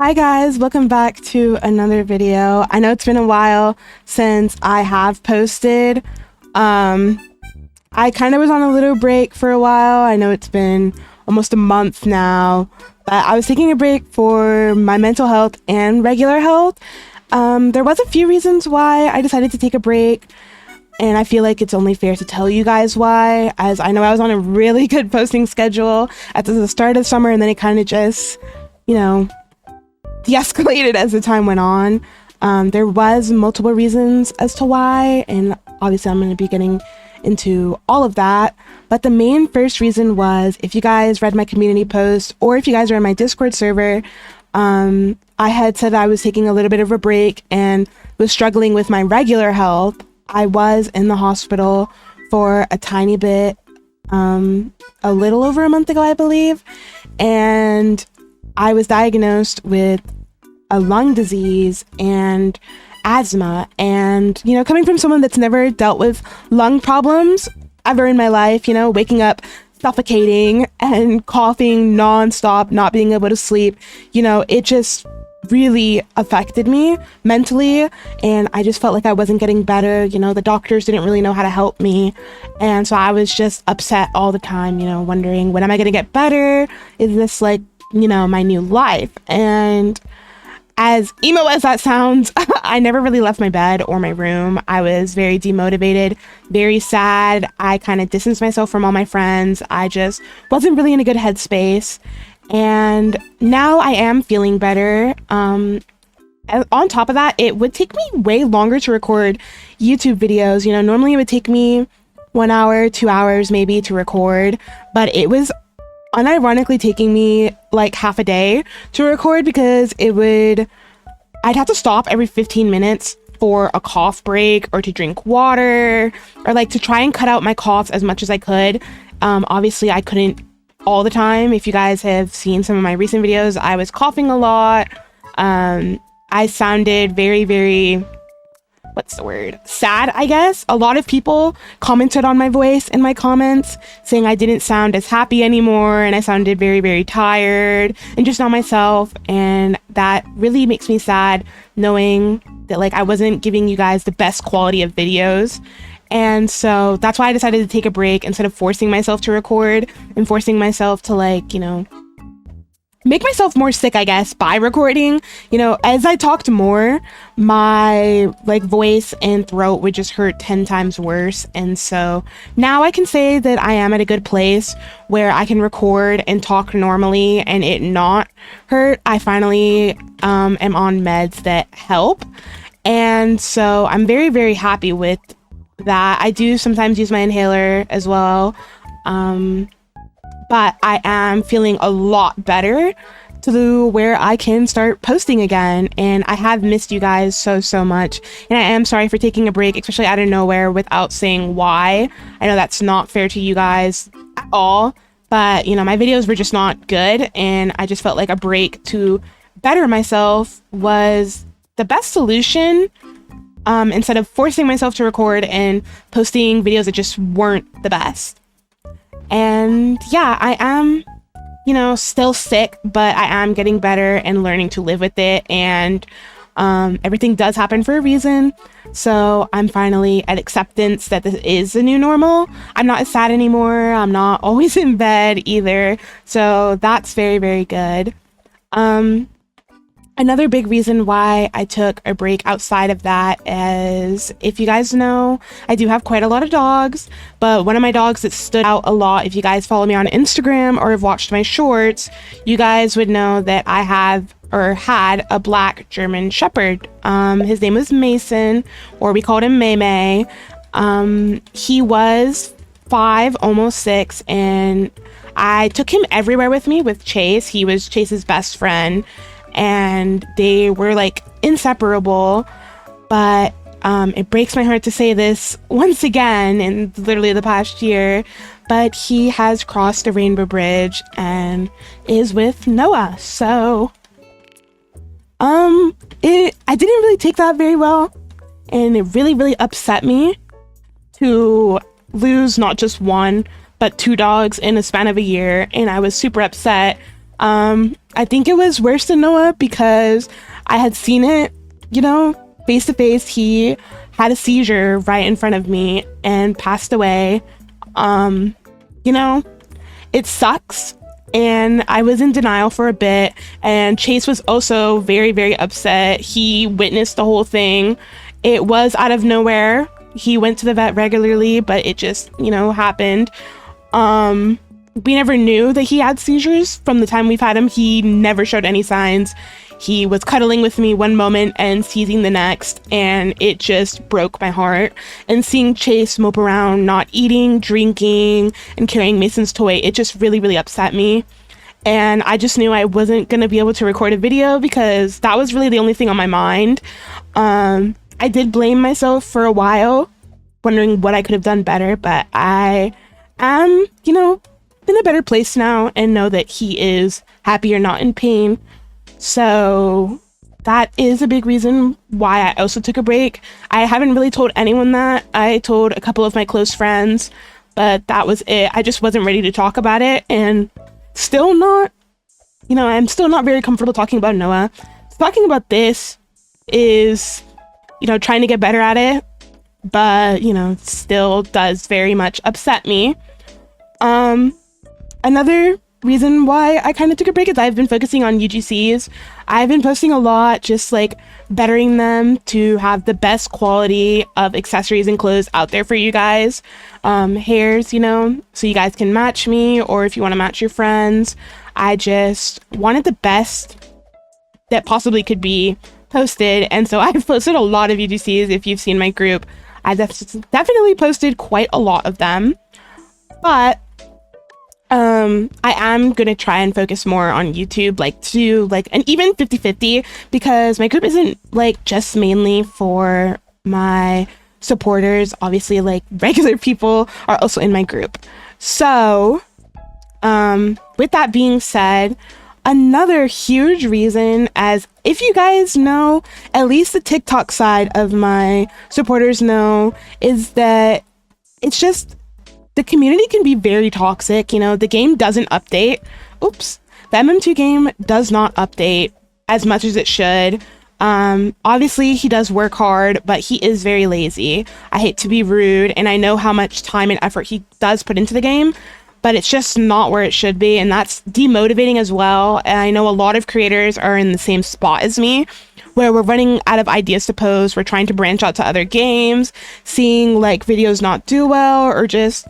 Hi guys, welcome back to another video. I know it's been a while since I have posted. I kind of was on a little break for a while. I know it's been almost a month now, but I was taking a break for my mental health and regular health. There was a few reasons why I decided to take a break, and I feel like it's only fair to tell you guys why, as I know I was on a really good posting schedule at the start of summer, and then it kind of just, de-escalated as the time went on. There was multiple reasons as to why, and obviously I'm going to be getting into all of that, but the main first reason was, if you guys read my community post or if you guys are in my Discord server, I had said I was taking a little bit of a break and was struggling with my regular health. I was in the hospital for a tiny bit, a little over a month ago, I believe, and I was diagnosed with a lung disease and asthma. And, coming from someone that's never dealt with lung problems ever in my life, waking up suffocating and coughing nonstop, not being able to sleep, it just really affected me mentally, and I just felt like I wasn't getting better. The doctors didn't really know how to help me, and so I was just upset all the time, wondering, when am I gonna get better? Is this like, my new life? And as emo as that sounds, I never really left my bed or my room. I was very demotivated, very sad. I kind of distanced myself from all my friends. I just wasn't really in a good headspace. And now I am feeling better. On top of that, it would take me way longer to record YouTube videos. Normally it would take me 1 hour, 2 hours maybe to record, but it was unironically taking me like half a day to record, because I'd have to stop every 15 minutes for a cough break or to drink water, or like to try and cut out my coughs as much as I could. Obviously I couldn't all the time. If you guys have seen some of my recent videos, I was coughing a lot. I sounded very, sad, I guess. A lot of people commented on my voice in my comments, saying I didn't sound as happy anymore, and I sounded very tired and just not myself. And that really makes me sad, knowing that I wasn't giving you guys the best quality of videos. And so that's why I decided to take a break, instead of forcing myself to record and forcing myself to make myself more sick, I guess, by recording. As I talked more, my voice and throat would just hurt 10 times worse. And so now I can say that I am at a good place where I can record and talk normally and it not hurt. I finally am on meds that help. And so I'm very happy with that. I do sometimes use my inhaler as well. But I am feeling a lot better to where I can start posting again. And I have missed you guys so much. And I am sorry for taking a break, especially out of nowhere, without saying why. I know that's not fair to you guys at all. But, my videos were just not good. And I just felt like a break to better myself was the best solution. Instead of forcing myself to record and posting videos that just weren't the best. And yeah, I am, still sick, but I am getting better and learning to live with it. And everything does happen for a reason. So I'm finally at acceptance that this is the new normal. I'm not as sad anymore. I'm not always in bed either. So that's very good. Another big reason why I took a break outside of that is, if you guys know, I do have quite a lot of dogs, but one of my dogs that stood out a lot, if you guys follow me on Instagram or have watched my shorts, you guys would know that I have or had a black German Shepherd. His name was Mason, or we called him May. He was 5, almost 6, and I took him everywhere with me with Chase. He was Chase's best friend, and they were inseparable. But it breaks my heart to say this once again in literally the past year, but he has crossed the Rainbow Bridge and is with Noah. So I didn't really take that very well, and it really upset me to lose not just one but 2 dogs in a span of a year, and I was super upset. I think it was worse than Noah because I had seen it, face to face. He had a seizure right in front of me and passed away. It sucks. And I was in denial for a bit. And Chase was also very, very upset. He witnessed the whole thing. It was out of nowhere. He went to the vet regularly, but it just, happened. We never knew that he had seizures from the time we've had him. He never showed any signs. He was cuddling with me one moment and seizing the next, and it just broke my heart. And seeing Chase mope around, not eating, drinking, and carrying Mason's toy, it just really, really upset me. And I just knew I wasn't going to be able to record a video because that was really the only thing on my mind. I did blame myself for a while, wondering what I could have done better, but I am, in a better place now and know that he is happy or not in pain. So that is a big reason why I also took a break. I haven't really told anyone that. I told a couple of my close friends, but that was it. I just wasn't ready to talk about it, and still not, I'm still not very comfortable talking about Noah. Talking about this is, trying to get better at it, but, still does very much upset me. Another reason why I kind of took a break is I've been focusing on UGCs. I've been posting a lot, just like bettering them to have the best quality of accessories and clothes out there for you guys. Hairs, so you guys can match me, or if you want to match your friends. I just wanted the best that possibly could be posted, and so I've posted a lot of UGCs. If you've seen my group, I definitely posted quite a lot of them, but I am going to try and focus more on YouTube, and even 50-50, because my group isn't just mainly for my supporters. Obviously, regular people are also in my group. So, with that being said, another huge reason, as if you guys know, at least the TikTok side of my supporters know, is that it's just, the community can be very toxic. The game doesn't update. Oops. The MM2 game does not update as much as it should. Obviously, he does work hard, but he is very lazy. I hate to be rude, and I know how much time and effort he does put into the game, but it's just not where it should be, and that's demotivating as well. And I know a lot of creators are in the same spot as me, where we're running out of ideas to post. We're trying to branch out to other games, seeing videos not do well, or just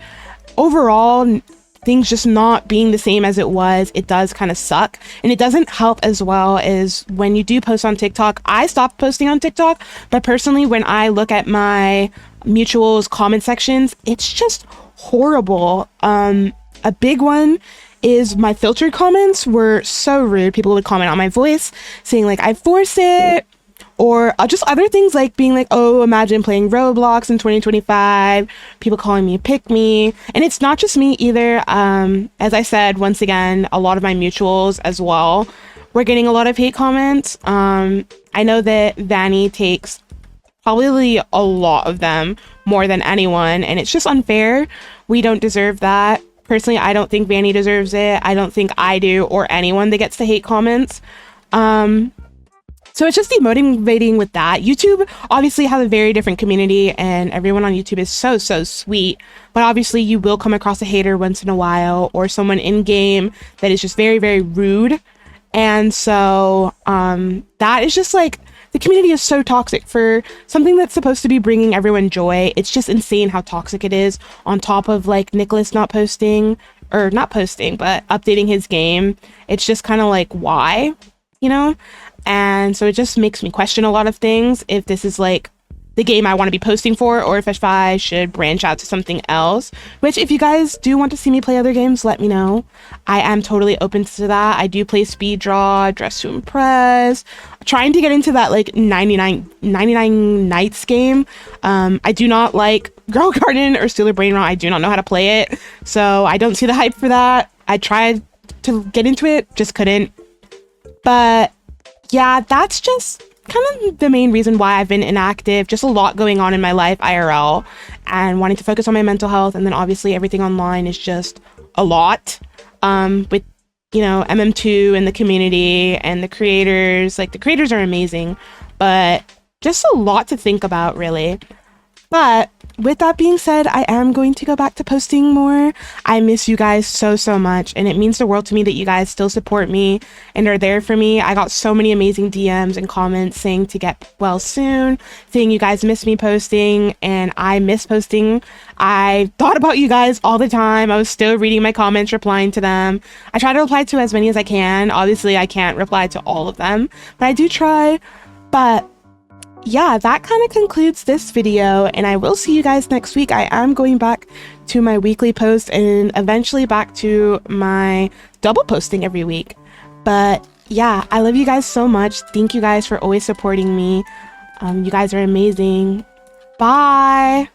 overall things just not being the same as it was. It does kind of suck, and it doesn't help as well as when you do post on TikTok. I stopped posting on TikTok, but personally, when I look at my mutuals comment sections, it's just horrible. A big one is my filtered comments were so rude. People would comment on my voice saying I force it, or just other things being oh, imagine playing Roblox in 2025, people calling me a pick me. And it's not just me either. As I said, once again, a lot of my mutuals as well, we're getting a lot of hate comments. I know that Vanny takes probably a lot of them, more than anyone, and it's just unfair. We don't deserve that. Personally, I don't think Vanny deserves it. I don't think I do, or anyone that gets the hate comments. So it's just demotivating with that. YouTube obviously has a very different community, and everyone on YouTube is so, so sweet. But obviously you will come across a hater once in a while, or someone in game that is just very, very rude. And so that is just the community is so toxic for something that's supposed to be bringing everyone joy. It's just insane how toxic it is, on top of Nicholas not posting, or not posting, but updating his game. It's just kind of why, And so it just makes me question a lot of things, if this is the game I want to be posting for, or if I should branch out to something else. Which, if you guys do want to see me play other games, let me know. I am totally open to that. I do play Speed Draw, Dress to Impress, trying to get into that 99 Nights game. I do not like Girl Garden or Steeler Brain Rot. I do not know how to play it, so I don't see the hype for that. I tried to get into it, just couldn't. But yeah, that's just kind of the main reason why I've been inactive. Just a lot going on in my life IRL, and wanting to focus on my mental health. And then obviously everything online is just a lot. With MM2 and the community and the creators. Like, the creators are amazing, but just a lot to think about, really. But with that being said, I am going to go back to posting more. I miss you guys so, so much, and it means the world to me that you guys still support me and are there for me. I got so many amazing DMs and comments saying to get well soon, saying you guys miss me posting, and I miss posting. I thought about you guys all the time. I was still reading my comments, replying to them. I try to reply to as many as I can. Obviously, I can't reply to all of them, but I do try. But yeah, that kind of concludes this video, and I will see you guys next week. I am going back to my weekly post and eventually back to my double posting every week. But yeah, I love you guys so much. Thank you guys for always supporting me. You guys are amazing. Bye.